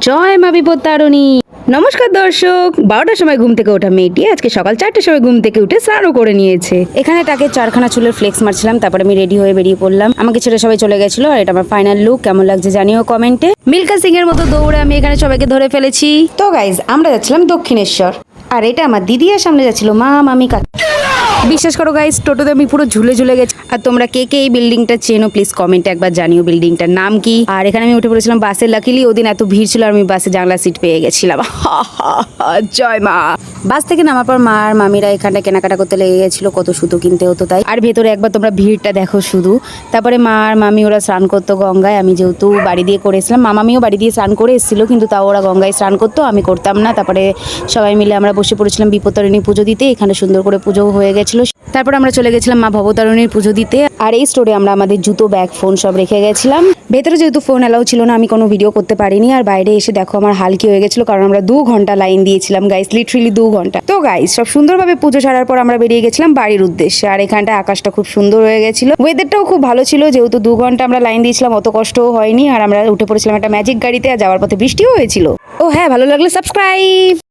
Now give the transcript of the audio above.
জয় মা বিপত্তারিণী। নমস্কার দর্শক, 12টার সময় ঘুম থেকে ওঠা মেয়েটি আজকে সকাল 4টার সময় ঘুম থেকে উঠে স্নানও করে নিয়েছে। এখানে তাকে 4খানা চুলের ফ্লেক্স মারছিলাম, তারপরে আমি রেডি হয়ে বেরিয়ে পড়লাম। আমাকে ছেড়ে সবাই চলে গেছিল, আর এটা আমার ফাইনাল লুক। কেমন লাগছে জানিও কমেন্টে। মিল্কা সিং এর মতো দৌড়ে আমি এখানে সবাইকে ধরে ফেলেছি। তো গাইজ, আমরা যাচ্ছিলাম দক্ষিণেশ্বর, আর এটা আমার দিদি আর সামনে যাচ্ছিল মা, মামি, কাকা। বিশ্বাস করো গাইস, টোটোতে আমি পুরো ঝুলে ঝুলে গেছি। আর তোমরা কে কে এই বিল্ডিংটা চেনো প্লিজ কমেন্টে একবার জানিও বিল্ডিংটার নাম কি। আর এখানে আমি উঠে পড়েছিলাম বাসে। লাকিলি ওদিন এত ভিড় ছিল আর আমি বাসে জানলা সিট পেয়ে গেছিলাম। জয় মা। বাস থেকে নামার পর মা আর মামিরা এখানটা কেনাকাটা করতে লেগে গেছিল, কত সুতো কিনতে হতো তাই। আর ভেতরে একবার তোমরা ভিড়টা দেখো শুধু। তারপরে মা আর মামি ওরা স্নান করতো গঙ্গায়। আমি যেহেতু বাড়ি দিয়ে করে এসেছিলাম, মামিও বাড়ি দিয়ে স্নান করে এসেছিল, কিন্তু তাও ওরা গঙ্গায় স্নান করতো, আমি করতাম না। তারপরে সবাই মিলে আমরা বসে পড়েছিলাম বিপত্তারিণী পুজো দিতে। এখানে সুন্দর করে পুজো হয়ে গেছিল। তারপর আমরা চলে গেছিলাম মা ভবতারিণীর পুজো দিতে। আর এই স্টোরে আমরা আমাদের জুতো, ব্যাগ, ফোন সব রেখে গেছিলাম। ভেতরে যেহেতু ফোন অ্যালাউ ছিল না, আমি কোনো ভিডিও করতে পারিনি। আর বাইরে এসে দেখো আমার হাল কি হয়ে গেছিল, কারণ আমরা 2 ঘন্টা লাইন দিয়েছিলাম গাইস, লিটারালি 2 ঘন্টা। তো গাইস, সব সুন্দরভাবে পুজো সারার পর আমরা বেরিয়ে গেছিলাম বাড়ির উদ্দেশ্যে। আর এখানটা আকাশটা খুব সুন্দর হয়ে গেছিল, ওয়েদারটাও খুব ভালো ছিল। যেহেতু 2 ঘন্টা আমরা লাইন দিয়েছিলাম, অত কষ্টও হয়নি। আর আমরা উঠে পড়েছিলাম একটা ম্যাজিক গাড়িতে, আর যাওয়ার পথে বৃষ্টিও হয়েছিল। ও হ্যাঁ, ভালো লাগলে সাবস্ক্রাইব।